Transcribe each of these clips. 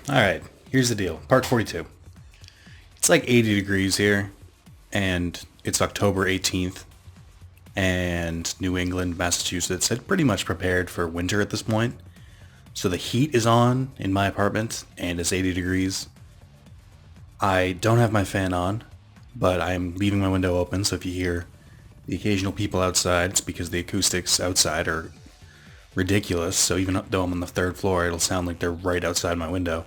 Alright, here's the deal. Part 42. It's like 80 degrees here, and it's October 18th, and New England, Massachusetts had pretty much prepared for winter at this point. So the heat is on in my apartment, and it's 80 degrees. I don't have my fan on, but I'm leaving my window open, so if you hear the occasional people outside, it's because the acoustics outside are ridiculous, so even though I'm on the third floor, it'll sound like they're right outside my window.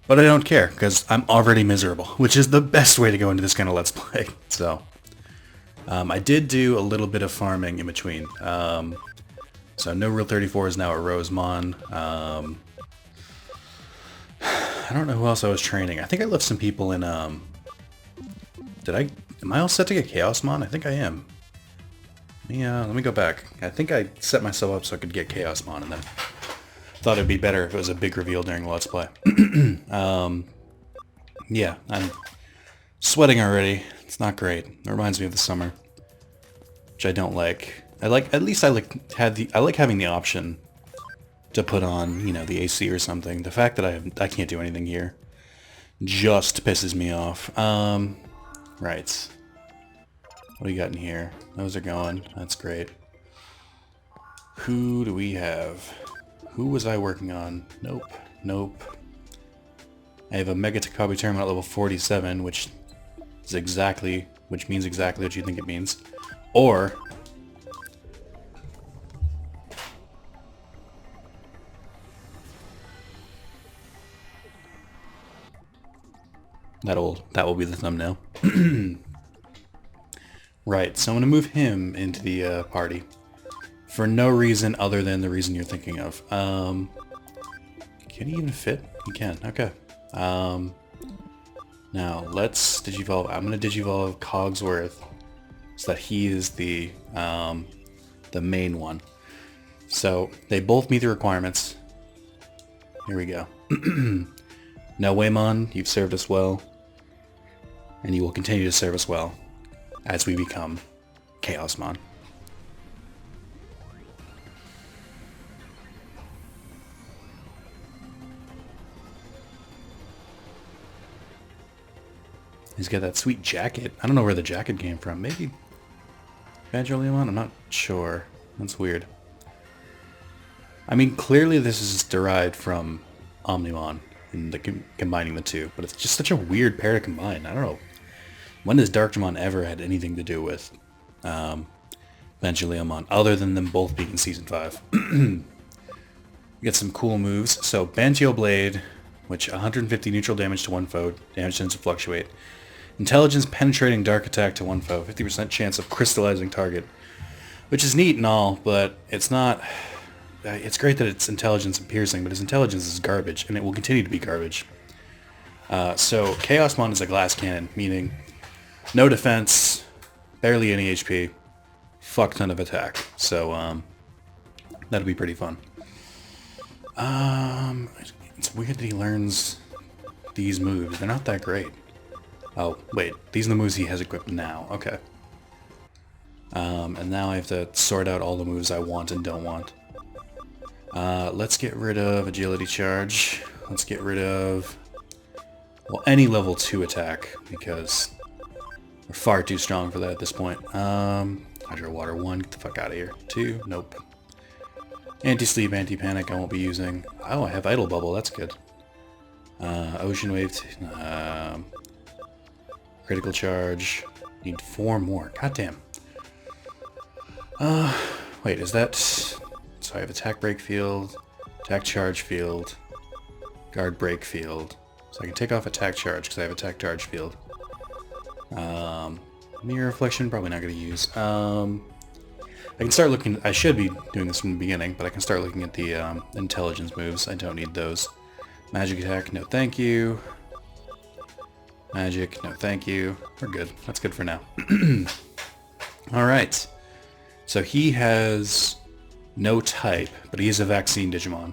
But I don't care, because I'm already miserable, which is the best way to go into this kind of Let's Play. So, I did do a little bit of farming in between. So No Real 34 is now at Rosemont. I don't know who else I was training. I think I left some people in, am I all set to get Chaosmon? I think I am. Let me go back. I think I set myself up so I could get Chaosmon, and then thought it'd be better if it was a big reveal during the Let's Play. Yeah, I'm sweating already. It's not great. It reminds me of the summer, which I don't like. I like having the option to put on, the AC or something. The fact that I can't do anything here just pisses me off. Right. What do we got in here? Those are going. That's great. Who do we have? Who was I working on? Nope. I have a Mega Takabi tournament at level 47, which means exactly what you think it means. Or that will be the thumbnail. Right, so I'm going to move him into the party for no reason other than the reason you're thinking of. Can he even fit? He can, okay. Now, let's digivolve. I'm going to digivolve Cogsworth so that he is the main one. So, they both meet the requirements. Here we go. Now, Waymon, you've served us well, and you will continue to serve us well as we become Chaosmon. He's got that sweet jacket. I don't know where the jacket came from. Maybe Evangelion? I'm not sure. That's weird. I mean, clearly this is derived from Omnimon in the combining the two, but it's just such a weird pair to combine. I don't know. When has Darkdramon ever had anything to do with Evangelion other than them both being in Season 5? We get some cool moves. So, Bantio Blade, which 150 neutral damage to one foe, damage tends to fluctuate. Intelligence penetrating dark attack to one foe, 50% chance of crystallizing target. Which is neat and all, but it's not... It's great that it's intelligence and piercing, but his intelligence is garbage, and it will continue to be garbage. So, Chaosmon is a glass cannon, meaning no defense, barely any HP, fuck ton of attack. So, that'll be pretty fun. It's weird that he learns these moves. They're not that great. Oh, wait. These are the moves he has equipped now. Okay. And now I have to sort out all the moves I want and don't want. Let's get rid of Agility Charge. Let's get rid of, well, any level 2 attack, because we're far too strong for that at this point. Hydro Water 1, get the fuck out of here. 2, nope. Anti-Sleep, Anti-Panic I won't be using. Oh, I have Idle Bubble, that's good. Ocean Wave, Critical Charge. Need 4 more, goddamn. Wait, is that... So I have Attack Break Field, Attack Charge Field, Guard Break Field. So I can take off Attack Charge because I have Attack Charge Field. Mirror Reflection, probably not going to use. I can start looking... I should be doing this from the beginning, but I can start looking at the intelligence moves. I don't need those. Magic Attack, no thank you. Magic, no thank you. We're good. That's good for now. Alright. So he has no type, but he is a vaccine Digimon.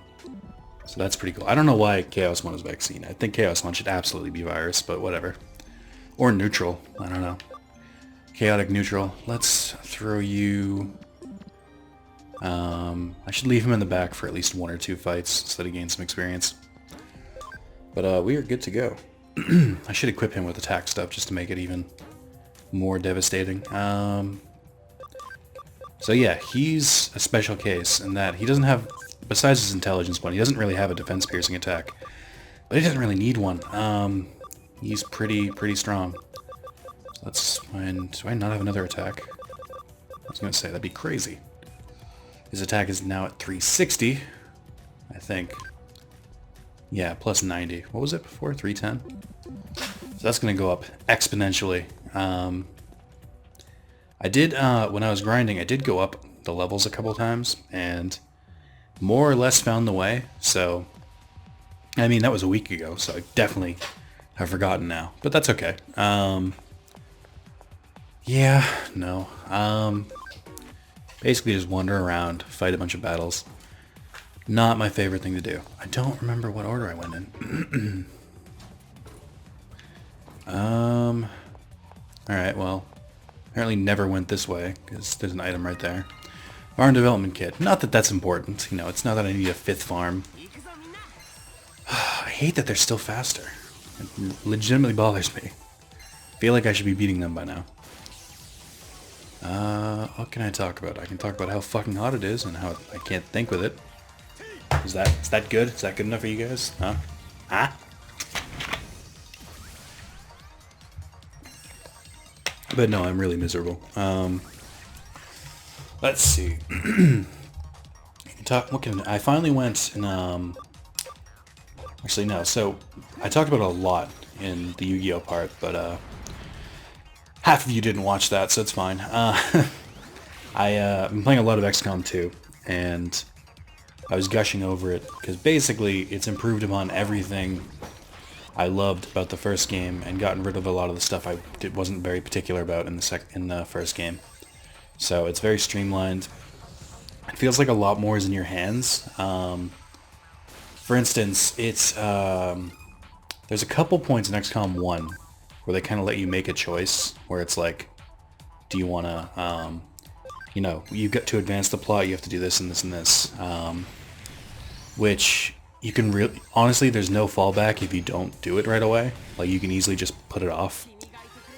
So that's pretty cool. I don't know why Chaosmon is vaccine. I think Chaosmon should absolutely be virus, but whatever. Or neutral. I don't know. Chaotic neutral. Let's throw you... I should leave him in the back for at least 1 or 2 fights so that he gains some experience. But we are good to go. I should equip him with attack stuff just to make it even more devastating. So yeah, he's a special case in that he doesn't have, besides his intelligence one, he doesn't really have a defense piercing attack. But he doesn't really need one. He's pretty strong. So let's find, do I not have another attack? I was going to say, that'd be crazy. His attack is now at 360, I think. Yeah, plus 90. What was it before? 310? So that's going to go up exponentially. I did, when I was grinding, I did go up the levels a couple times, and more or less found the way, so... I mean, that was a week ago, so I definitely have forgotten now. But that's okay. Yeah, no. Basically just wander around, fight a bunch of battles. Not my favorite thing to do. I don't remember what order I went in. Alright, well, apparently never went this way, because there's an item right there. Farm development kit. Not that that's important, you know, it's not that I need a 5th farm. I hate that they're still faster. It legitimately bothers me. I feel like I should be beating them by now. What can I talk about? I can talk about how fucking hot it is and how I can't think with it. Is that good? Is that good enough for you guys? Huh? Huh? But no, I'm really miserable. Let's see. I finally went and actually no, so I talked about it a lot in the Yu-Gi-Oh part, but half of you didn't watch that, so it's fine. I've been playing a lot of XCOM 2, and I was gushing over it, because basically it's improved upon everything I loved about the first game, and gotten rid of a lot of the stuff I wasn't very particular about in the first game. So it's very streamlined. It feels like a lot more is in your hands. For instance, it's there's a couple points in XCOM 1 where they kind of let you make a choice, where it's like, do you want to, you know, you get to advance the plot, you have to do this and this and this, which you can really, honestly, there's no fallback if you don't do it right away. Like, you can easily just put it off,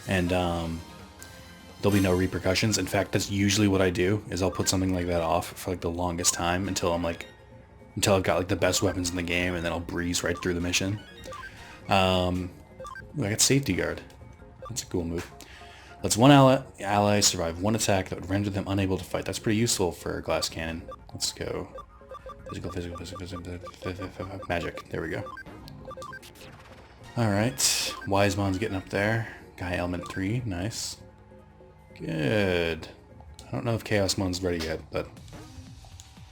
and there'll be no repercussions. In fact, that's usually what I do, is I'll put something like that off for like the longest time until I've got like the best weapons in the game, and then I'll breeze right through the mission. Ooh, I got Safety Guard. That's a cool move. Lets one ally survive one attack that would render them unable to fight. That's pretty useful for a glass cannon. Let's go. Physical, magic. There we go. Alright. Wisemon's getting up there. Guy Element 3. Nice. Good. I don't know if Chaosmon's ready yet, but...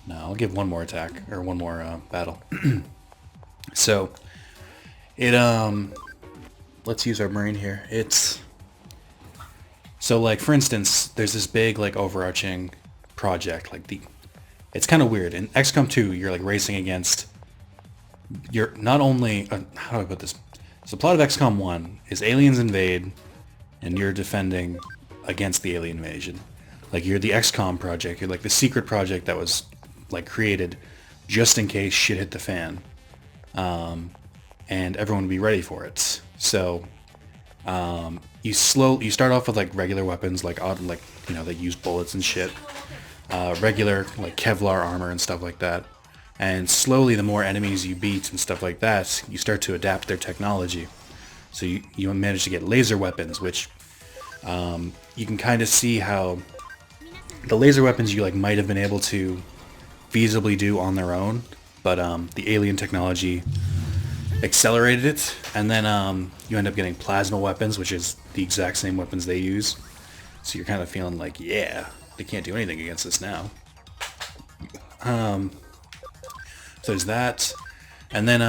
no, I'll give one more attack, or one more battle. So, let's use our Marine here. So like, for instance, there's this big, like, overarching project, like it's kind of weird. In XCOM 2, you're like racing against, you're not only, how do I put this? So the plot of XCOM 1 is aliens invade, and you're defending against the alien invasion. Like, you're the XCOM project, you're like the secret project that was like created just in case shit hit the fan, and everyone would be ready for it. So you start off with like regular weapons, like you know, that use bullets and shit, regular like Kevlar armor and stuff like that, and slowly the more enemies you beat and stuff like that, you start to adapt their technology. So you manage to get laser weapons, which you can kind of see how the laser weapons you like might have been able to feasibly do on their own, but the alien technology accelerated it, and then you end up getting plasma weapons, which is the exact same weapons they use. So you're kind of feeling like, yeah, they can't do anything against us now. So there's that, and then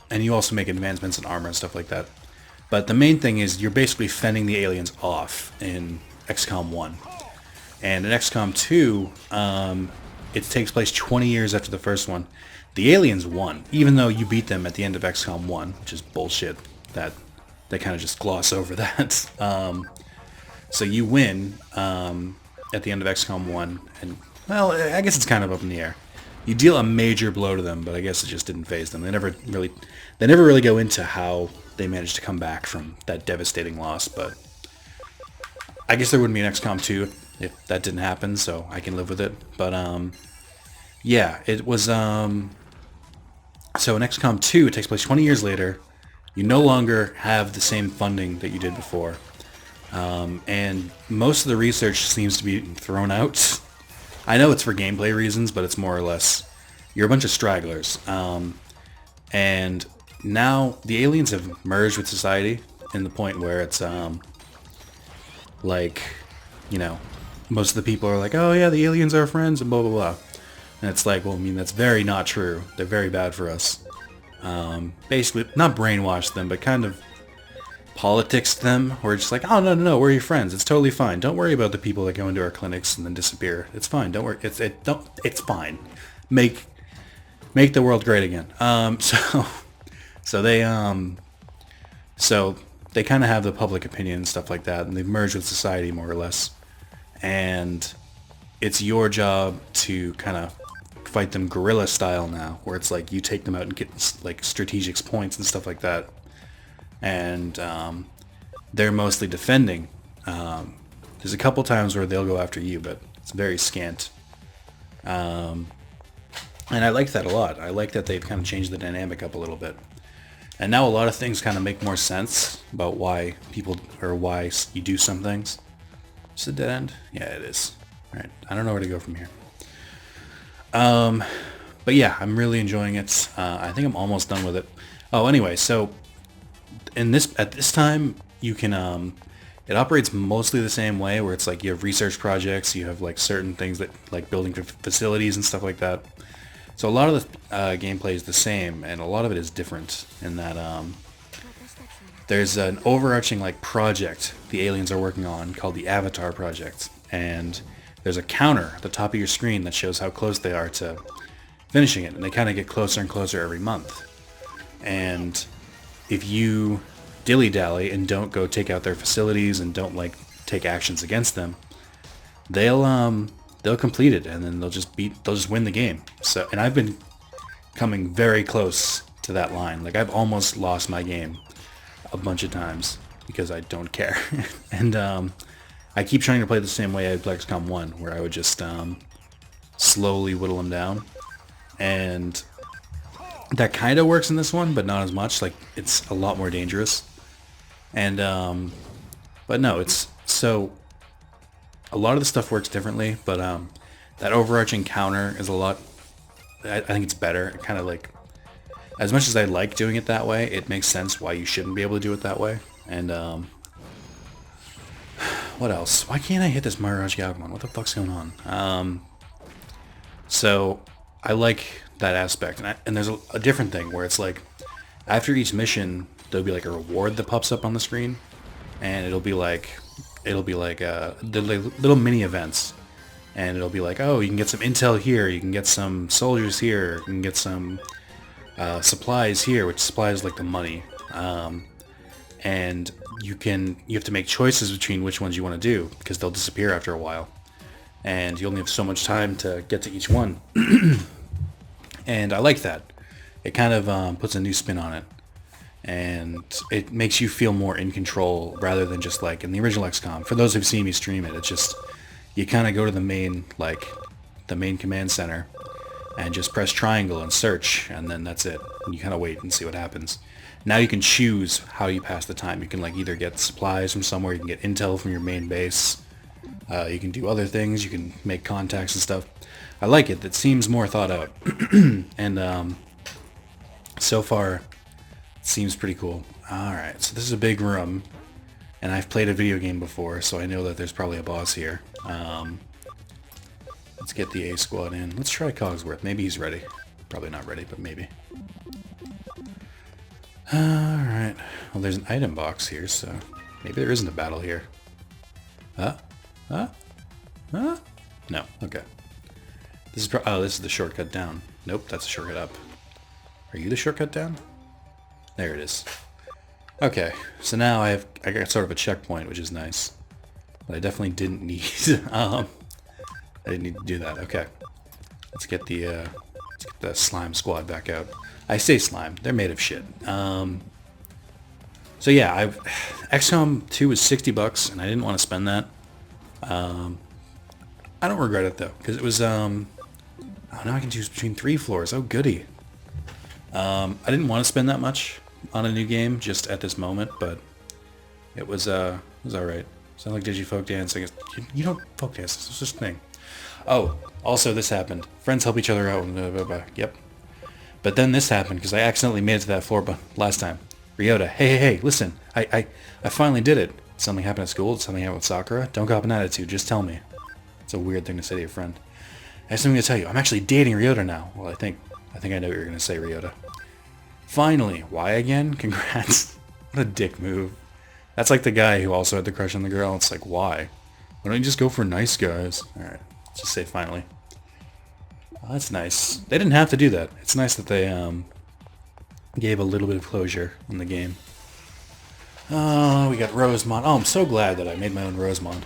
and you also make advancements in armor and stuff like that. But the main thing is you're basically fending the aliens off in XCOM 1. And in XCOM 2, it takes place 20 years after the first one. The aliens won, even though you beat them at the end of XCOM 1, which is bullshit. That they kind of just gloss over that. So you win at the end of XCOM 1, and, well, I guess it's kind of up in the air. you deal a major blow to them, but I guess it just didn't phase them. They never really go into how they managed to come back from that devastating loss, but I guess there wouldn't be an XCOM 2 if that didn't happen, so I can live with it. But yeah, it was so in XCOM 2 it takes place 20 years later. You no longer have the same funding that you did before. And most of the research seems to be thrown out. I know it's for gameplay reasons, but it's more or less you're a bunch of stragglers. And now the aliens have merged with society in the point where it's like, you know, most of the people are like, oh yeah, the aliens are friends and blah blah blah. And it's like, well, I mean, that's very not true. They're very bad for us. Basically, not brainwash them, but kind of politics them. We're just like, oh no, we're your friends. It's totally fine. Don't worry about the people that go into our clinics and then disappear. It's fine. Don't worry. It's fine. Make the world great again. So they kind of have the public opinion and stuff like that, and they've merged with society more or less. And it's your job to kind of fight them guerrilla style now, where it's like you take them out and get like strategic points and stuff like that. And they're mostly defending. There's a couple times where they'll go after you, but it's very scant. And I like that a lot. I like that they've kind of changed the dynamic up a little bit. And now a lot of things kind of make more sense about why why you do some things. Is it a dead end? Yeah, it is. All right, I don't know where to go from here. But yeah, I'm really enjoying it. I think I'm almost done with it. Oh, anyway, so at this time you can it operates mostly the same way, where it's like you have research projects, you have like certain things that like building facilities and stuff like that. So a lot of the gameplay is the same, and a lot of it is different in that there's an overarching like project the aliens are working on called the Avatar Project, and there's a counter at the top of your screen that shows how close they are to finishing it, and they kind of get closer and closer every month. And if you dilly-dally and don't go take out their facilities and don't like take actions against them, they'll complete it, and then they'll just win the game. So, and I've been coming very close to that line. Like I've almost lost my game a bunch of times because I don't care. And I keep trying to play the same way I played XCOM 1, where I would just slowly whittle them down. And that kind of works in this one, but not as much. Like it's a lot more dangerous. And but no, it's so a lot of the stuff works differently, but that overarching counter is a lot. I think it's better. It kind of like, as much as I like doing it that way, it makes sense why you shouldn't be able to do it that way. And what else? Why can't I hit this Mirage Galgamon? What the fuck's going on? So I like that aspect, and there's a different thing where it's like after each mission there'll be like a reward that pops up on the screen, and it'll be like the little mini events, and it'll be like, oh, you can get some intel here, you can get some soldiers here, you can get some supplies here, which supplies like the money, and you have to make choices between which ones you want to do, because they'll disappear after a while, and you only have so much time to get to each one. And I like that. It kind of puts a new spin on it, and it makes you feel more in control rather than just like in the original XCOM. For those who've seen me stream it, it's just you kind of go to the main command center and just press triangle and search, and then that's it. And you kind of wait and see what happens. Now you can choose how you pass the time. You can like either get supplies from somewhere, you can get intel from your main base, you can do other things, you can make contacts and stuff. I like it. It seems more thought out. And so far it seems pretty cool. Alright, so this is a big room, and I've played a video game before, so I know that there's probably a boss here. Let's get the A squad in. Let's try Cogsworth. Maybe he's ready. Probably not ready, but maybe. Alright. Well, there's an item box here, so maybe there isn't a battle here. Huh? No. Okay. This is the shortcut down. Nope, that's a shortcut up. Are you the shortcut down? There it is. Okay, so now I got sort of a checkpoint, which is nice. But I definitely didn't need I didn't need to do that. Okay. Let's get the Let's get the slime squad back out. I say slime. They're made of shit. So yeah, XCOM 2 was $60, and I didn't want to spend that. I don't regret it though, because it was oh, now I can choose between 3 floors. Oh goody. I didn't want to spend that much on a new game just at this moment, but it was alright. Sound like Digifolk dancing. You don't folk dance. It's just a thing. Oh, also this happened. Friends help each other out. Yep. But then this happened because I accidentally made it to that floor last time. Ryota, hey, listen. I finally did it. Something happened at school? Did something happen with Sakura? Don't go up an attitude. Just tell me. It's a weird thing to say to your friend. I have something to tell you. I'm actually dating Ryota now. Well, I think I know what you're going to say, Ryota. Finally. Why again? Congrats. What a dick move. That's like the guy who also had the crush on the girl. It's like, why? Why don't you just go for nice guys? Alright, let's just say finally. Oh, that's nice. They didn't have to do that. It's nice that they gave a little bit of closure in the game. Oh, we got Rosemon. Oh, I'm so glad that I made my own Rosemon.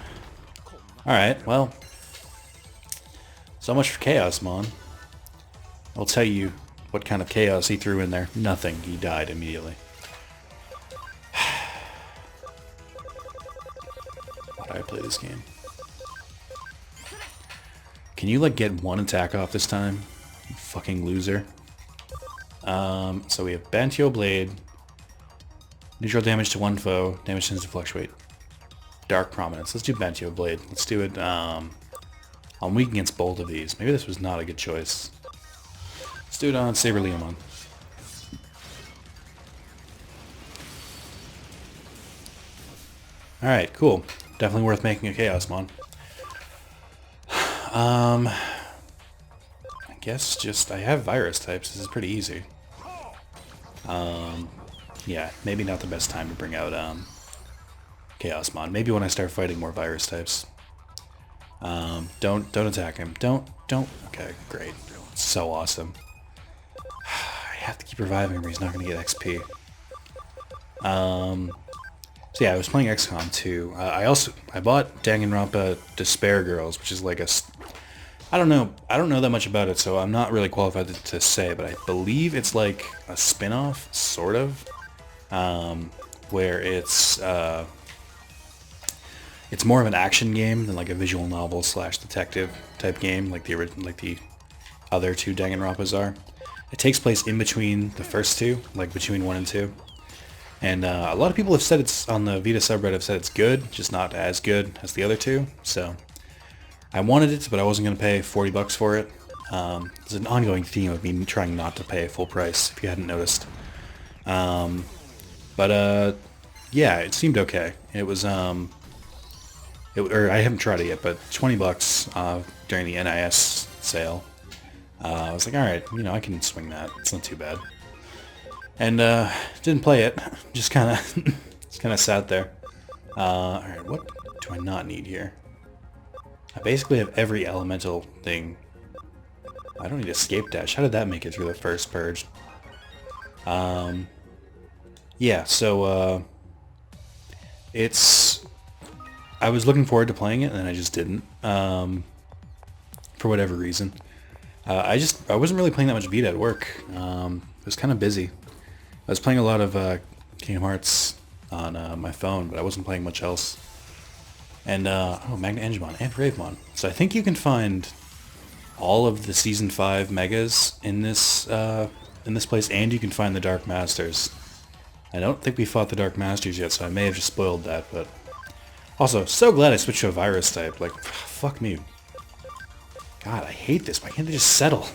Alright, well. So much for Chaos Mon. I'll tell you what kind of chaos he threw in there. Nothing. He died immediately. Why do I play this game? Can you, like, get one attack off this time? You fucking loser. So we have Bantio Blade. Neutral damage to one foe. Damage tends to fluctuate. Dark Prominence. Let's do Bantio Blade. Let's do it, I'm weak against both of these. Maybe this was not a good choice. Let's do it on Saber Leomon. Alright, cool. Definitely worth making a Chaos Mon. I guess just... I have virus types. This is pretty easy. Yeah, maybe not the best time to bring out Chaos Mon. Maybe when I start fighting more virus types. Don't attack him. Don't. Okay, great. So awesome. I have to keep reviving him or he's not going to get XP. So yeah, I was playing XCOM 2. I bought Danganronpa Despair Girls, which is like a... I don't know that much about it, so I'm not really qualified to say, but I believe it's like a spin-off, sort of, where it's more of an action game than like a visual novel / detective type game, like the other two Danganronpas are. It takes place in between the first two, like between 1 and 2. And a lot of people have said it's, on the Vita subreddit, have said it's good, just not as good as the other two. So I wanted it, but I wasn't going to pay $40 for it. There's an ongoing theme of me trying not to pay full price, if you hadn't noticed. But yeah, it seemed okay. It was, or I haven't tried it yet, but $20 during the NIS sale. I was like, alright, I can swing that. It's not too bad. And didn't play it. Just kind of sat there. Alright, what do I not need here? I basically have every elemental thing. I don't need escape dash. How did that make it through the first purge? Yeah, so it's... I was looking forward to playing it, and I just didn't. For whatever reason. I wasn't really playing that much Vita at work. It was kind of busy. I was playing a lot of Kingdom Hearts on my phone, but I wasn't playing much else. And, Magna Angemon and Bravemon. So I think you can find all of the Season 5 Megas in this place, and you can find the Dark Masters. I don't think we fought the Dark Masters yet, so I may have just spoiled that, but... Also, so glad I switched to a virus type. Like, fuck me. God, I hate this. Why can't they just settle?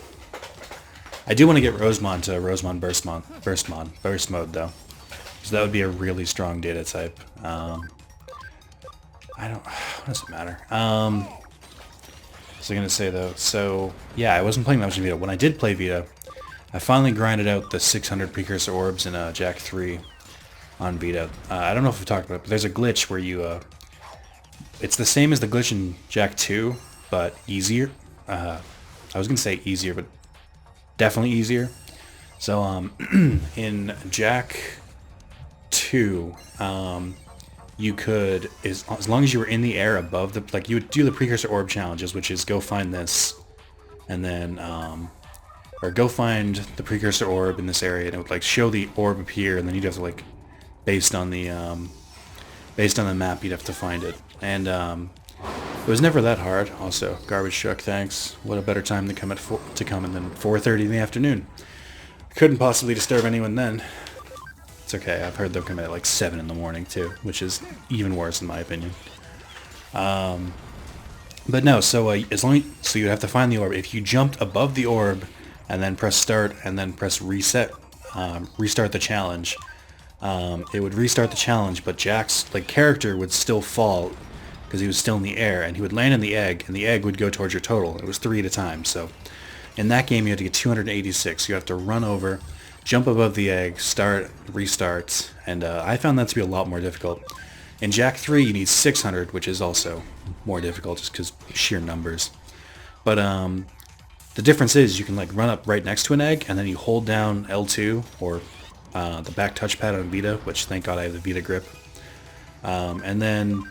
I do want to get Rosemon to Rosemon Burst Mode, though. So that would be a really strong data type. What does it matter? What was I going to say, though? So, yeah, I wasn't playing that much in Vita. When I did play Vita, I finally grinded out the 600 Precursor Orbs in Jack 3 on Vita. I don't know if we've talked about it, but there's a glitch where you... it's the same as the glitch in Jack 2, but easier. I was going to say easier, but definitely easier. So, in Jack 2, you could, as long as you were in the air above the, like, you would do the Precursor Orb challenges, which is go find this, and then, or go find the precursor orb in this area, and it would like show the orb appear, and then you'd have to like, based on the map, you'd have to find it. And it was never that hard. Also, garbage truck, thanks. What a better time to come than 4:30 in the afternoon. Couldn't possibly disturb anyone then. It's okay. I've heard they'll come at like 7 in the morning too, which is even worse in my opinion. But no, so so you have to find the orb. If you jumped above the orb and then press start and then press reset, restart the challenge, it would restart the challenge, but Jack's character would still fall because he was still in the air, and he would land in the egg, and the egg would go towards your total. It was 3 at a time. So in that game, you had to get 286. You have to run over, jump above the egg, start, restart, and I found that to be a lot more difficult. In Jak 3, you need 600, which is also more difficult just because sheer numbers. But the difference is you can run up right next to an egg, and then you hold down L2 or the back touchpad on Vita, which thank God I have the Vita grip. And then,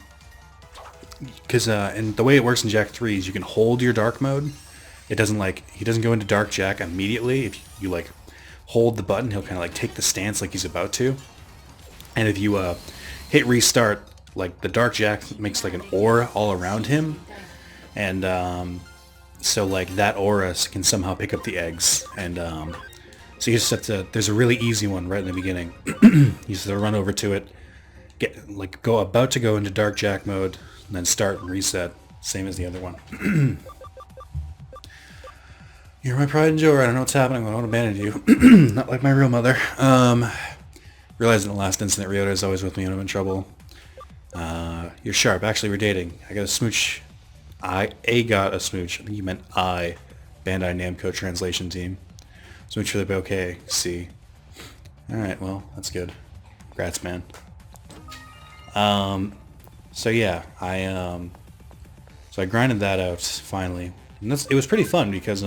and the way it works in Jak 3 is you can hold your dark mode. It doesn't he doesn't go into dark Jak immediately. If you hold the button, he'll kind of take the stance like he's about to. And if you hit restart, the dark Jak makes an aura all around him, and so that aura can somehow pick up the eggs. And so you just have to. There's a really easy one right in the beginning. You just have to run over to it, about to go into dark Jak mode, and then start and reset, same as the other one. You're my pride and joy. I don't know what's happening. I won't abandon you. Not like my real mother. Realized in the last incident, Ryota is always with me when I'm in trouble. You're sharp. Actually, we're dating. I got a smooch. I got a smooch. I think you meant I. Bandai Namco translation team. Smooch for the bouquet. C. Alright, well, that's good. Congrats, man. So yeah, so I grinded that out finally. And it was pretty fun because,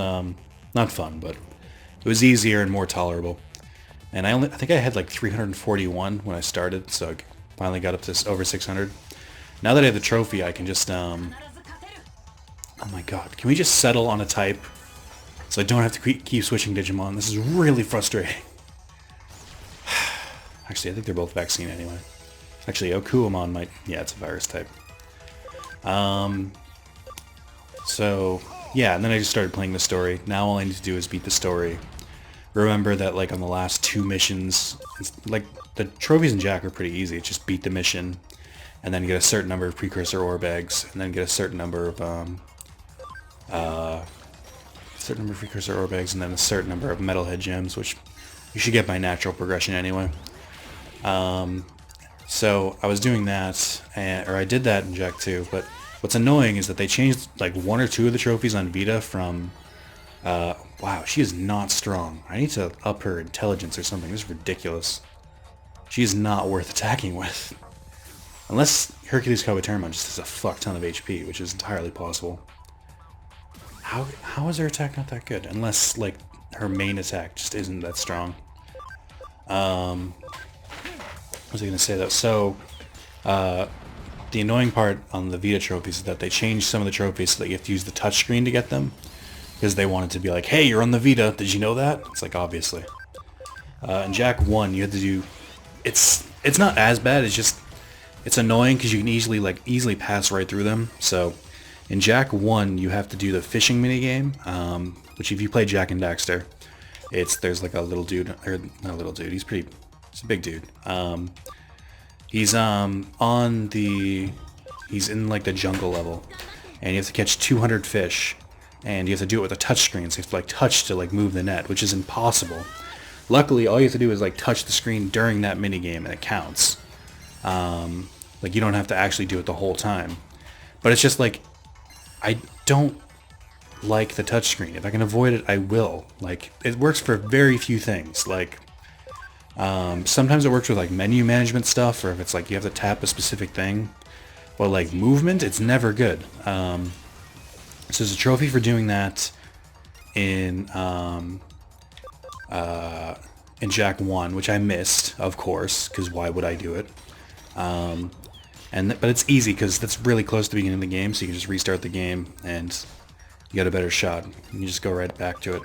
not fun, but it was easier and more tolerable. And I think I had 341 when I started, so I finally got up to over 600. Now that I have the trophy, I can just, oh my god, can we just settle on a type so I don't have to keep switching Digimon? This is really frustrating. Actually, I think they're both vaccine anyway. Actually, Okuamon might, yeah, it's a virus type. So, yeah, and then I just started playing the story. Now all I need to do is beat the story. Remember that, on the last 2 missions, the trophies in Jak are pretty easy. It's just beat the mission, and then get a certain number of precursor orb eggs, and then get a certain number of, precursor orb eggs, and then a certain number of metalhead gems, which you should get by natural progression anyway. So I was doing that, or I did that in Jak 2, but what's annoying is that they changed 1 or 2 of the trophies on Vita from, wow, she is not strong. I need to up her intelligence or something. This is ridiculous. She is not worth attacking with. Unless Hercules Kabuterimon just has a fuck ton of HP, which is entirely possible. How is her attack not that good? Unless, her main attack just isn't that strong. What was I going to say, though? So, the annoying part on the Vita trophies is that they changed some of the trophies so that you have to use the touchscreen to get them. Because they wanted to be like, hey, you're on the Vita. Did you know that? It's obviously. In Jak 1, you had to do... It's not as bad. It's just... It's annoying because you can easily pass right through them. So, in Jak 1, you have to do the fishing minigame, which if you play Jak and Daxter, there's a little dude, or not a little dude, he's a big dude. He's he's in the jungle level, and you have to catch 200 fish, and you have to do it with a touch screen, so you have to touch to move the net, which is impossible. Luckily, all you have to do is touch the screen during that minigame, and it counts. You don't have to actually do it the whole time. But it's just I don't like the touchscreen. If I can avoid it, I will. It works for very few things. Sometimes it works with menu management stuff, or if it's you have to tap a specific thing. But movement, it's never good. So there's a trophy for doing that in Jak 1, which I missed, of course, because why would I do it? But it's easy because that's really close to the beginning of the game, so you can just restart the game and you get a better shot. You just go right back to it.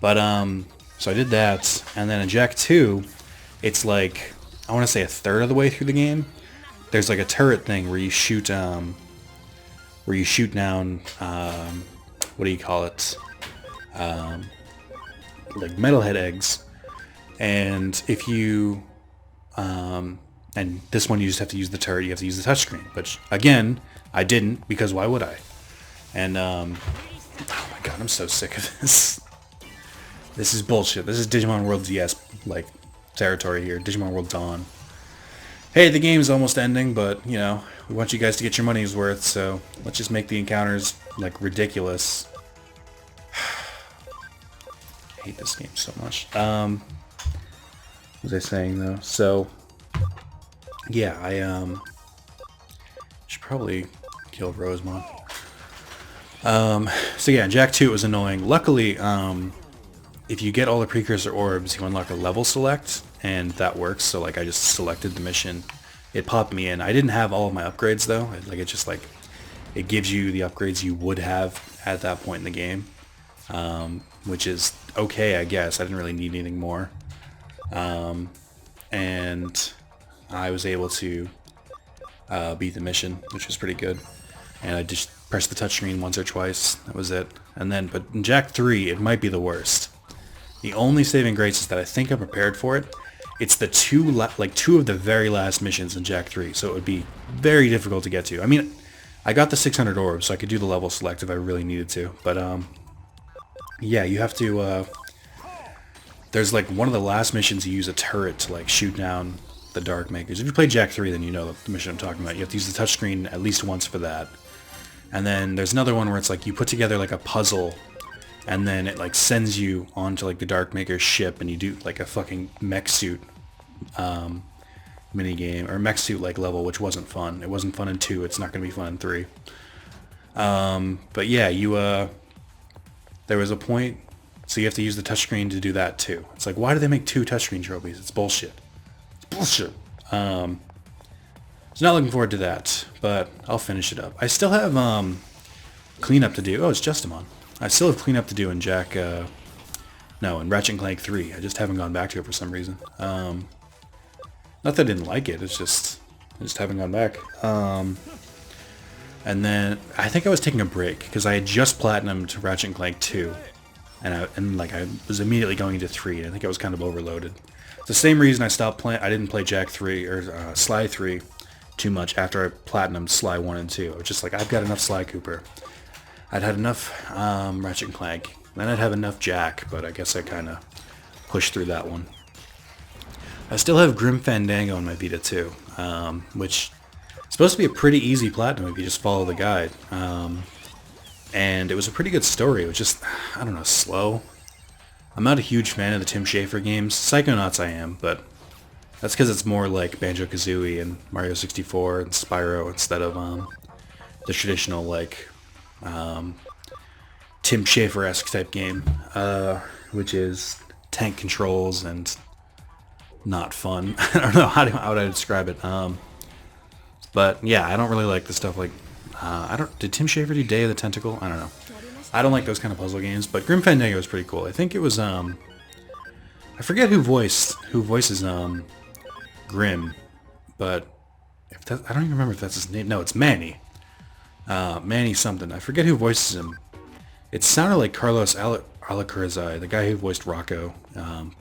But so I did that, and then in Jack 2, it's like I want to say a third of the way through the game. There's like a turret thing where you shoot down what do you call it? Like metalhead eggs, and if you and this one you just have to use the turret, you have to use the touchscreen. But again, I didn't, because why would I? And oh my god, I'm so sick of this. This is bullshit. This is Digimon World DS like territory here. Digimon World Dawn. Hey, the game's almost ending, but you know, we want you guys to get your money's worth, so let's just make the encounters like ridiculous. I hate this game so much. What was I saying though? So yeah, I should probably kill Rosemont. So yeah, in Jack 2 it was annoying. Luckily, if you get all the precursor orbs, you unlock a level select, and that works. So like I just selected the mission, it popped me in. I didn't have all of my upgrades though. Like it just like it gives you the upgrades you would have at that point in the game, which is okay, I guess. I didn't really need anything more, and I was able to beat the mission, which was pretty good. And I just pressed the touchscreen once or twice. That was it. And then, but in Jack 3, it might be the worst. The only saving grace is that I think I'm prepared for it. It's the two of the very last missions in Jack 3, so it would be very difficult to get to. I mean, I got the 600 orbs, so I could do the level select if I really needed to. But yeah, you have to. There's like one of the last missions you use a turret to like shoot down the Dark Makers. If you play Jack 3, then you know the mission I'm talking about. You have to use the touchscreen at least once for that. And then there's another one where it's like you put together like a puzzle, and then it like sends you onto like the Dark Maker's ship, and you do like a fucking mech suit mini game, or mech suit like level, which wasn't fun. It wasn't fun in 2. It's not going to be fun in 3. But yeah, you there was a point, so you have to use the touchscreen to do that too. It's like, why do they make 2 touchscreen trophies? It's bullshit. It's bullshit. So not looking forward to that, but I'll finish it up. I still have cleanup to do. Oh, it's Justimon. I still have cleanup to do in Jack. No, in Ratchet & Clank 3. I just haven't gone back to it for some reason. Not that I didn't like it. It's just I just haven't gone back. And then I think I was taking a break because I had just platinumed Ratchet & Clank 2, and I was immediately going into 3. And I think I was kind of overloaded. It's the same reason I stopped playing. I didn't play Jack 3 or Sly 3 too much after I platinumed Sly 1 and 2. I was just like, I've got enough Sly Cooper. I'd had enough Ratchet & Clank. Then I'd have enough Jack, but I guess I kind of pushed through that one. I still have Grim Fandango on my Vita too, which is supposed to be a pretty easy platinum if you just follow the guide. And it was a pretty good story. It was just, I don't know, slow. I'm not a huge fan of the Tim Schafer games. Psychonauts I am, but that's because it's more like Banjo-Kazooie and Mario 64 and Spyro instead of the traditional like Tim Schafer-esque type game, which is tank controls and not fun. I don't know how would I describe it. But yeah, I don't really like the stuff like did Tim Schafer do Day of the Tentacle? I don't know. I don't like those kind of puzzle games, but Grim Fandango was pretty cool. I think it was I forget who voices Grim, but I don't even remember if that's his name. No, it's Manny. Manny something. I forget who voices him. It sounded like Carlos Alacurzai, the guy who voiced Rocco,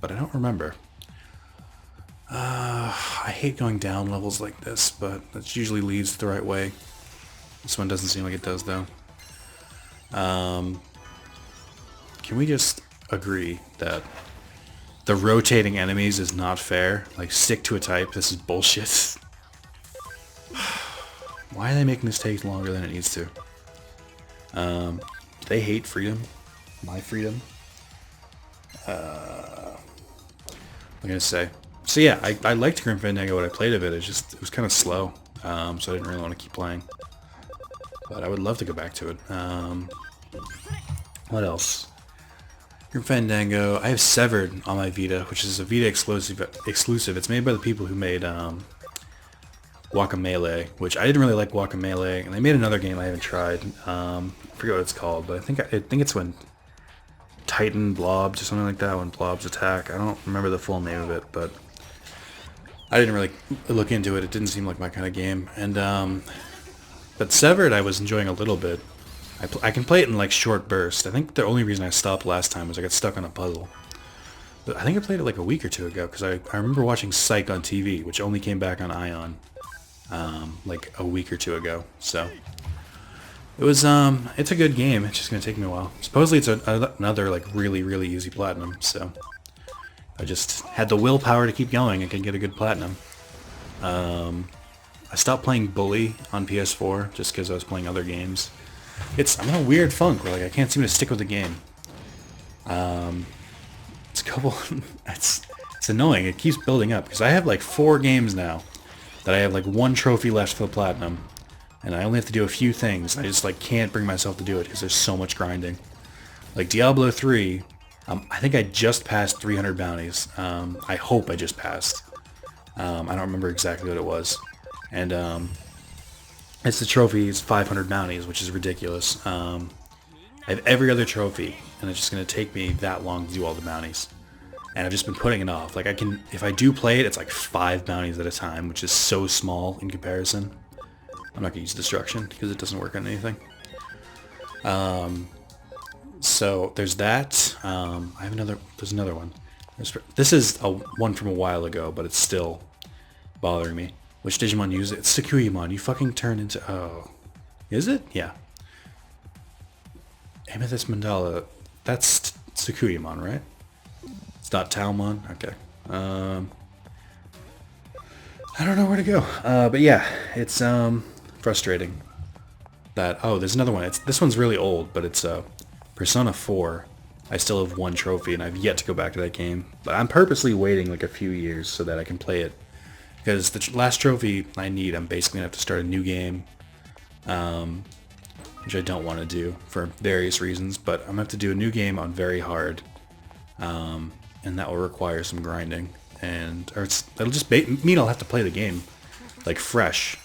but I don't remember. I hate going down levels like this, but that usually leads the right way. This one doesn't seem like it does, though. Can we just agree that the rotating enemies is not fair? Like, stick to a type. This is bullshit. Why are they making this take longer than it needs to? They hate freedom. My freedom. What am I gonna say? So yeah, I liked Grim Fandango when I played of it. It was kind of slow, so I didn't really want to keep playing. But I would love to go back to it. What else? Grim Fandango. I have Severed on my Vita, which is a Vita exclusive. It's made by the people who made Guacamelee, which I didn't really like Guacamelee, and they made another game I haven't tried. I forget what it's called, but I think it's when Titan blobs or something like that when blobs attack. I don't remember the full name of it, but I didn't really look into it. It didn't seem like my kind of game. And but Severed I was enjoying a little bit. I can play it in like short bursts. I think the only reason I stopped last time was I got stuck on a puzzle. But I think I played it like a week or two ago because I remember watching Psych on TV, which only came back on Ion like a week or two ago. So it was it's a good game. It's just gonna take me a while. Supposedly it's another like really easy platinum. So I just had the willpower to keep going. I can get a good platinum. I stopped playing Bully on PS4 just because I was playing other games. I'm in a weird funk where like I can't seem to stick with the game. It's a couple. it's annoying. It keeps building up because I have like 4 games now that I have like 1 trophy left for the platinum, and I only have to do a few things. I just like can't bring myself to do it because there's so much grinding. Like Diablo 3, I think I just passed 300 bounties. I hope I just passed. I don't remember exactly what it was, and it's the trophy is 500 bounties, which is ridiculous. I have every other trophy, and it's just going to take me that long to do all the bounties. And I've just been putting it off. Like if I do play it, it's like 5 bounties at a time, which is so small in comparison. I'm not going to use Destruction because it doesn't work on anything. So there's that. There's another one. This is one from a while ago, but it's still bothering me. Which Digimon use it? It's Tsukuyamon. You fucking turn into... Oh. Is it? Yeah. Amethyst Mandala. That's Tsukuyamon, right? It's not Taomon? Okay. I don't know where to go. But yeah, it's frustrating. There's another one. This one's really old, but it's Persona 4. I still have 1 trophy, and I've yet to go back to that game. But I'm purposely waiting like a few years so that I can play it. Because the last trophy I need, I'm basically going to have to start a new game, which I don't want to do for various reasons, but I'm going to have to do a new game on very hard, and that will require some grinding, it'll just mean I'll have to play the game, like, fresh,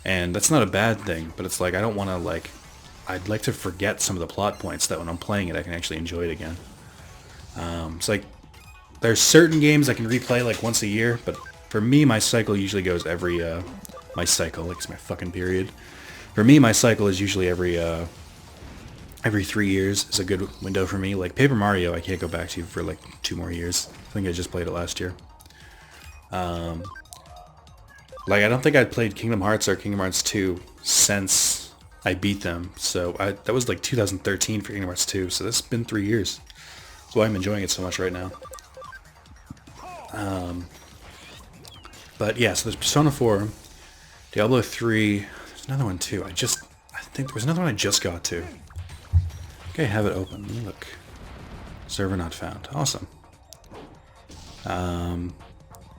and that's not a bad thing, but it's like, I don't want to, like, I'd like to forget some of the plot points so that when I'm playing it, I can actually enjoy it again. It's like, there's certain games I can replay, like, once a year, but for me, my cycle usually goes every, my cycle, like it's my fucking period. For me, my cycle is usually every 3 years is a good window for me. Like Paper Mario, I can't go back to for like 2 more years. I think I just played it last year. Like I don't think I'd played Kingdom Hearts or Kingdom Hearts 2 since I beat them. So that was like 2013 for Kingdom Hearts 2, so that's been 3 years. That's why I'm enjoying it so much right now. But yeah, so there's Persona 4, Diablo 3, there's another one too. I think there was another one I just got to. Okay, have it open. Let me look. Server not found. Awesome.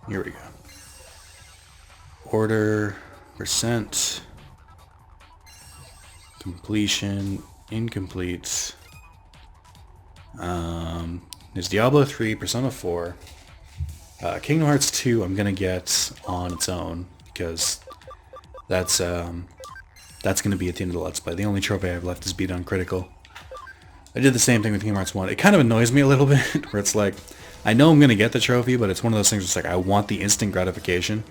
Here we go. Order, percent, completion, incomplete. There's Diablo 3, Persona 4. Kingdom Hearts 2 I'm gonna get on its own because that's gonna be at the end of the Let's Play. The only trophy I have left is beat on critical. I did the same thing with Kingdom Hearts 1. It kind of annoys me a little bit, where it's like, I know I'm gonna get the trophy, but it's one of those things where it's like, I want the instant gratification.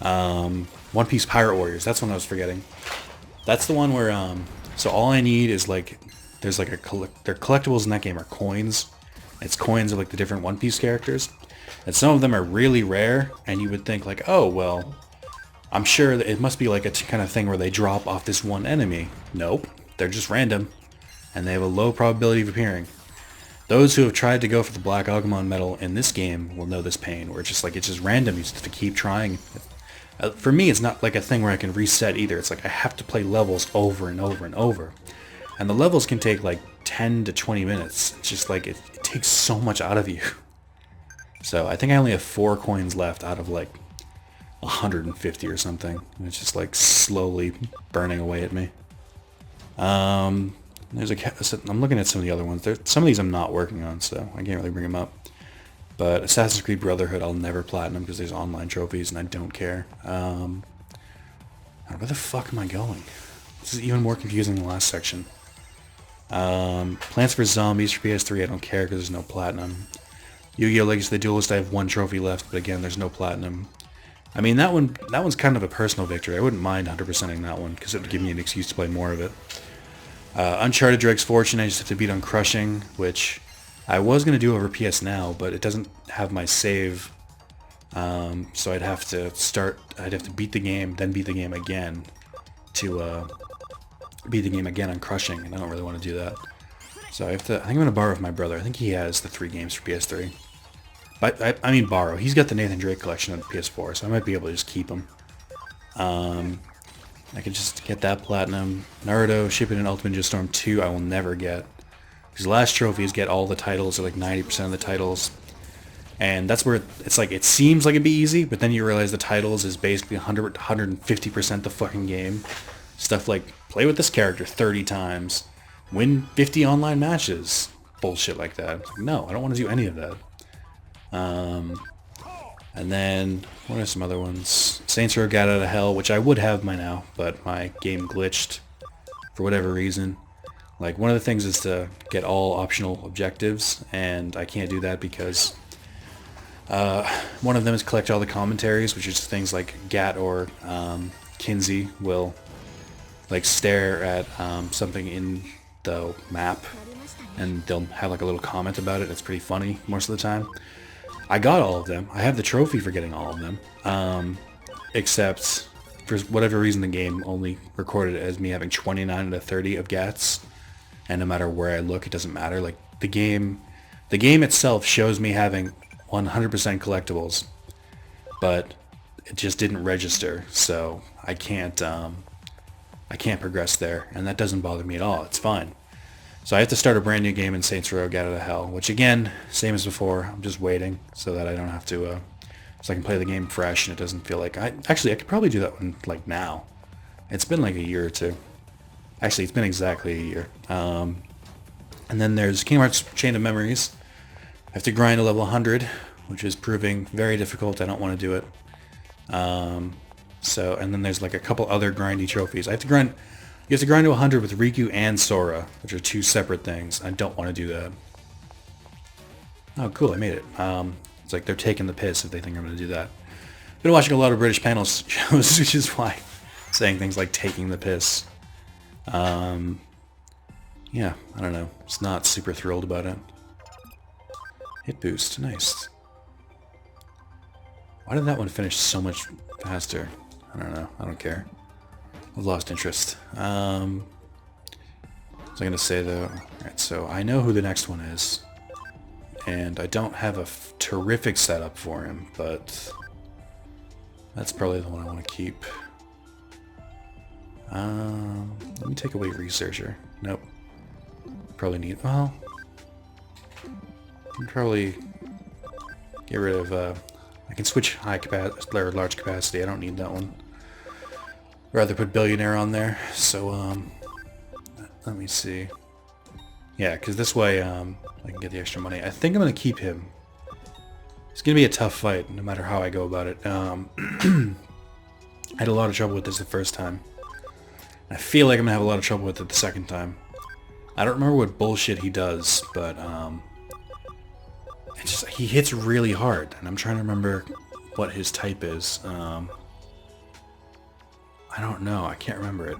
One Piece Pirate Warriors, that's one I was forgetting. That's the one where, so all I need is like, there's like their collectibles in that game are coins. It's coins of like the different One Piece characters. And some of them are really rare, and you would think like, oh, well, I'm sure that it must be like a kind of thing where they drop off this one enemy. Nope, they're just random, and they have a low probability of appearing. Those who have tried to go for the Black Agumon medal in this game will know this pain, where it's just like, it's just random, you just have to keep trying. For me, it's not like a thing where I can reset either. It's like I have to play levels over and over and over. And the levels can take like 10 to 20 minutes. It's just like, it takes so much out of you. So I think I only have 4 coins left out of like 150 or something. And it's just like slowly burning away at me. I'm looking at some of the other ones. Some of these I'm not working on, so I can't really bring them up. But Assassin's Creed Brotherhood, I'll never platinum because there's online trophies and I don't care. Where the fuck am I going? This is even more confusing than the last section. Plants vs. Zombies for PS3, I don't care because there's no platinum. Yu-Gi-Oh! Legacy of the Duelist, I have 1 trophy left, but again, there's no platinum. I mean, that one's kind of a personal victory. I wouldn't mind 100%ing that one because it would give me an excuse to play more of it. Uncharted Drake's Fortune, I just have to beat on Crushing, which I was going to do over PS Now, but it doesn't have my save. So I'd have to beat the game, then beat the game again to beat the game again on Crushing, and I don't really want to do that. So I think I'm going to borrow from my brother. I think he has the 3 games for PS3. But I mean borrow. He's got the Nathan Drake collection on PS4, so I might be able to just keep him. I could just get that platinum. Naruto, Shippuden, and Ultimate Ninja Storm 2 I will never get. These last trophies get all the titles, or like 90% of the titles. And that's where it's like, it seems like it'd be easy, but then you realize the titles is basically 150% the fucking game. Stuff like, play with this character 30 times, win 50 online matches. Bullshit like that. Like, no, I don't want to do any of that. And then, what are some other ones? Saints Row Gat Out of Hell, which I would have by now, but my game glitched for whatever reason. Like, one of the things is to get all optional objectives, and I can't do that because one of them is collect all the commentaries, which is things like Gat or Kinsey will like stare at something in the map, and they'll have like a little comment about it. It's pretty funny most of the time. I got all of them. I have the trophy for getting all of them, except for whatever reason the game only recorded it as me having 29 out of 30 of Gats, and no matter where I look, it doesn't matter. Like the game itself shows me having 100% collectibles, but it just didn't register, so I can't progress there, and that doesn't bother me at all. It's fine. So I have to start a brand new game in Saints Row Gat Out of Hell, which again, same as before, I'm just waiting so that I don't have to, so I can play the game fresh and it doesn't feel like, I could probably do that one like now. It's been like a year or two. Actually, it's been exactly a year. And then there's Kingdom Hearts Chain of Memories. I have to grind to level 100, which is proving very difficult. I don't want to do it. And then there's like a couple other grindy trophies. You have to grind to 100 with Riku and Sora, which are 2 separate things. I don't want to do that. Oh, cool, I made it. It's like they're taking the piss if they think I'm going to do that. Been watching a lot of British panel shows, which is why saying things like taking the piss. Yeah, I don't know. Just not super thrilled about it. Hit boost, nice. Why did that one finish so much faster? I don't know. I don't care. I've lost interest. What was I going to say though? Alright, so I know who the next one is. And I don't have a terrific setup for him, but that's probably the one I want to keep. Let me take away Researcher. Nope. Probably need... Well... I can probably get rid of... I can switch high capacity or large capacity. I don't need that one. Rather put Billionaire on there. So, let me see. Yeah, because this way I can get the extra money. I think I'm going to keep him. It's going to be a tough fight, no matter how I go about it. I had a lot of trouble with this the first time. I feel like I'm going to have a lot of trouble with it the second time. I don't remember what bullshit he does, but it's just, he hits really hard, and I'm trying to remember what his type is. I don't know. I can't remember it.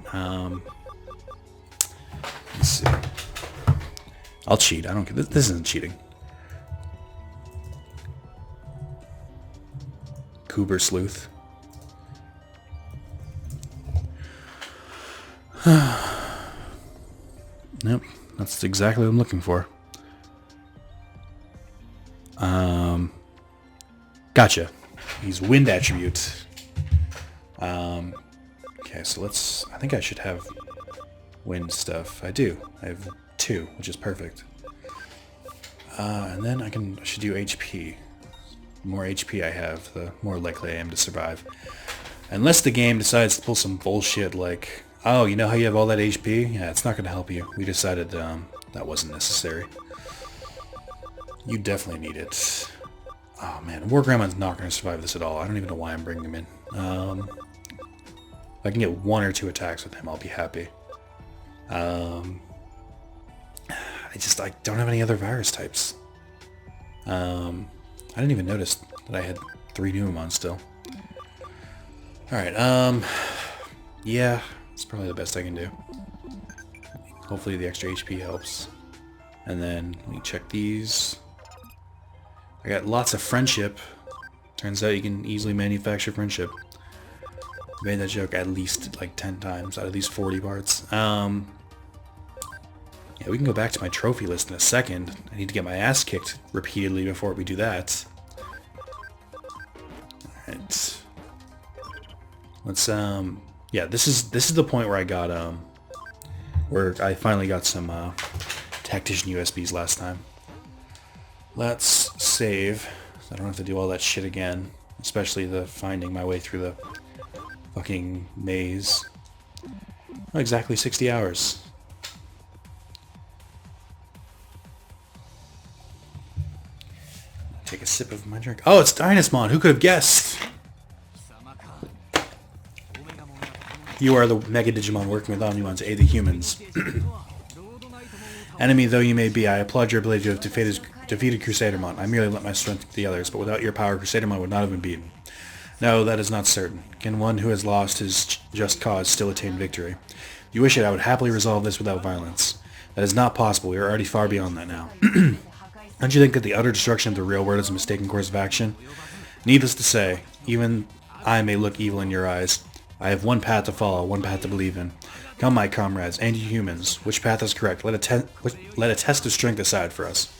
Let's see. I'll cheat. I don't care. This isn't cheating. Cooper Sleuth. Nope. That's exactly what I'm looking for. Gotcha. He's wind attribute. Okay, so let's... I think I should have wind stuff. I do. I have 2, which is perfect. And then I should do HP. The more HP I have, the more likely I am to survive. Unless the game decides to pull some bullshit like, oh, you know how you have all that HP? Yeah, it's not going to help you. We decided that wasn't necessary. You definitely need it. Oh man, War Grandma's not going to survive this at all. I don't even know why I'm bringing him in. If I can get 1 or 2 attacks with him, I'll be happy. I don't have any other virus types. I didn't even notice that I had 3 Numemon still. Alright, yeah, it's probably the best I can do. Hopefully the extra HP helps. And then, let me check these. I got lots of friendship. Turns out you can easily manufacture friendship. I made that joke at least like 10 times out of these 40 parts. Yeah, we can go back to my trophy list in a second. I need to get my ass kicked repeatedly before we do that. Alright. Let's yeah, this is the point where I got where I finally got some tactician USBs last time. Let's save so I don't have to do all that shit again, especially the finding my way through the fucking maze. Oh, exactly 60 hours. Take a sip of my drink. Oh, it's Dynasmon! Who could have guessed? You are the Mega Digimon working with Omnimon to aid the humans. Enemy though you may be, I applaud your ability to have defeated Crusadermon. I merely lent my strength to the others, but without your power, Crusadermon would not have been beaten. No, that is not certain. Can one who has lost his just cause still attain victory? If you wish it, I would happily resolve this without violence. That is not possible. We are already far beyond that now. Don't you think that the utter destruction of the real world is a mistaken course of action? Needless to say, even I may look evil in your eyes. I have one path to follow, one path to believe in. Come, my comrades, and you humans. Which path is correct? Let a test of strength decide for us.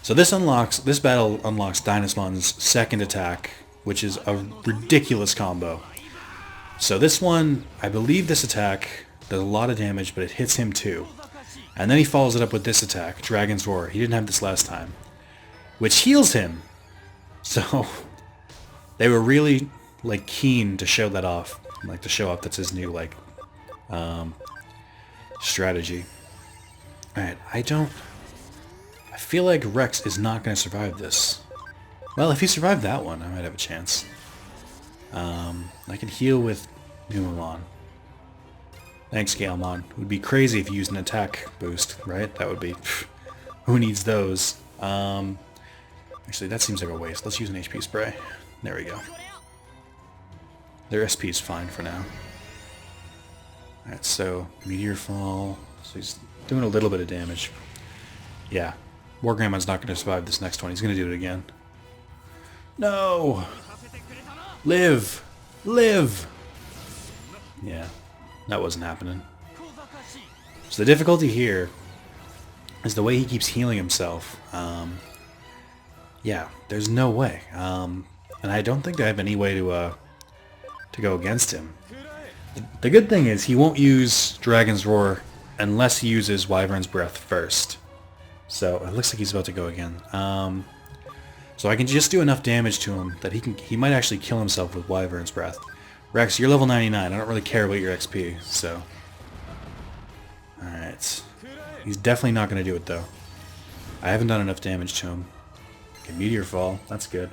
So this battle unlocks Dynasmon's second attack, which is a ridiculous combo. So this one, I believe this attack does a lot of damage, but it hits him too. And then he follows it up with this attack, Dragon's Roar. He didn't have this last time, which heals him. So they were really like keen to show that off, like to show off that's his new like strategy. Alright, I feel like Rex is not going to survive this. Well, if he survived that one, I might have a chance. I can heal with Numemon. Thanks, Galemon. It would be crazy if you used an attack boost, right? That would be... who needs those? Actually, that seems like a waste. Let's use an HP spray. There we go. Their SP is fine for now. Alright, so Meteor Fall. So he's doing a little bit of damage. Yeah. Wargreymmon's not going to survive this next one. He's going to do it again. No! Live! Live! Yeah. That wasn't happening. So the difficulty here is the way he keeps healing himself. Yeah, there's no way. And I don't think I have any way to go against him. The good thing is he won't use Dragon's Roar unless he uses Wyvern's Breath first. So it looks like he's about to go again. So I can just do enough damage to him that he might actually kill himself with Wyvern's Breath. Rex, you're level 99. I don't really care about your XP, so... Alright. He's definitely not going to do it, though. I haven't done enough damage to him. Okay, Meteor Fall. That's good.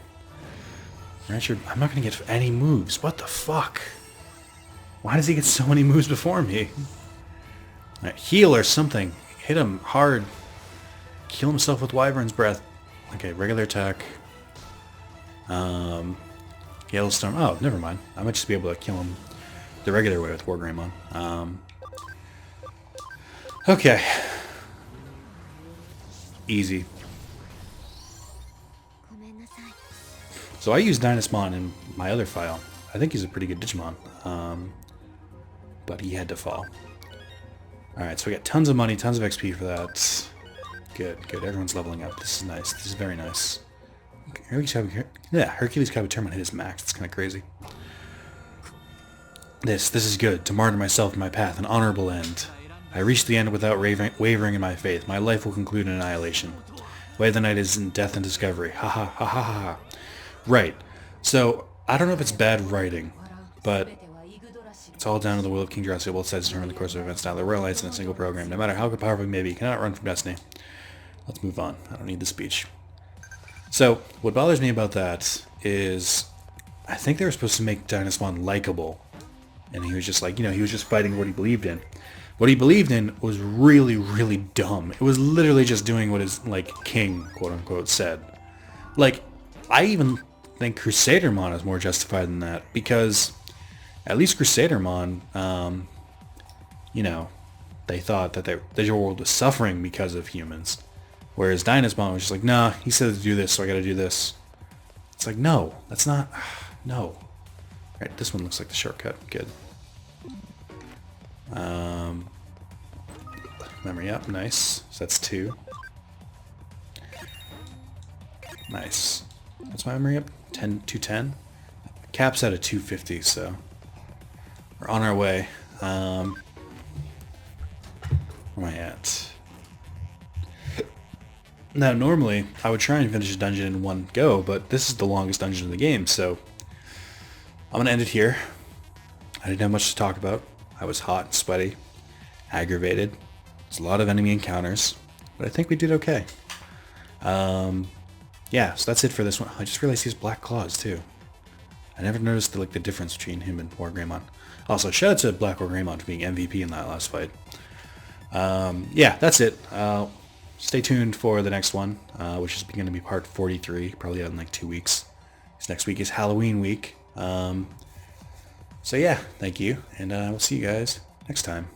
Richard, I'm not going to get any moves. What the fuck? Why does he get so many moves before me? Right, heal or something. Hit him hard. Kill himself with Wyvern's Breath. Okay, regular attack. Hailstorm. Oh, never mind. I might just be able to kill him the regular way with Wargreymon. Okay. Easy. So I used Dynasmon in my other file. I think he's a pretty good Digimon. But he had to fall. Alright, so we got tons of money, tons of XP for that. Good, good. Everyone's leveling up. This is nice. This is very nice. Hercules Kabutermon hit his max. It's kind of crazy. This is good. To martyr myself in my path, an honorable end. I reached the end without wavering in my faith. My life will conclude in annihilation. Way of the night is in death and discovery. Ha ha ha ha ha. Right. So, I don't know if it's bad writing, but it's all down to the will of King Jurassic. Both sides determine the course of events. Now, the Royal Knights in a single program. No matter how powerful we may be, cannot run from destiny. Let's move on. I don't need the speech. So, what bothers me about that is I think they were supposed to make Dynasmon likable. And he was just like, he was just fighting what he believed in. what he believed in was really, really dumb. It was literally just doing what his, like, king, quote-unquote, said. Like, I even think Crusadermon is more justified than that, because at least Crusadermon, you know, they thought that the world was suffering because of humans. Whereas Dynasmon was just like, nah, he said to do this, so I gotta do this. It's like, no, that's not... No. Alright, this one looks like the shortcut. Good. Memory up, nice. So that's 2. Nice. What's my memory up? 210? Cap's at a 250, so... We're on our way. Where am I at? Now, normally, I would try and finish a dungeon in one go, but this is the longest dungeon in the game, so... I'm going to end it here. I didn't have much to talk about. I was hot and sweaty, aggravated. There's a lot of enemy encounters, but I think we did okay. Yeah, so that's it for this one. I just realized he has black claws, too. I never noticed the difference between him and Wargreymon. Also, shout out to Black Wargreymon for being MVP in that last fight. Yeah, that's it. Stay tuned for the next one, which is going to be part 43, probably out in like 2 weeks. This next week is Halloween week. So yeah, thank you, and we'll see you guys next time.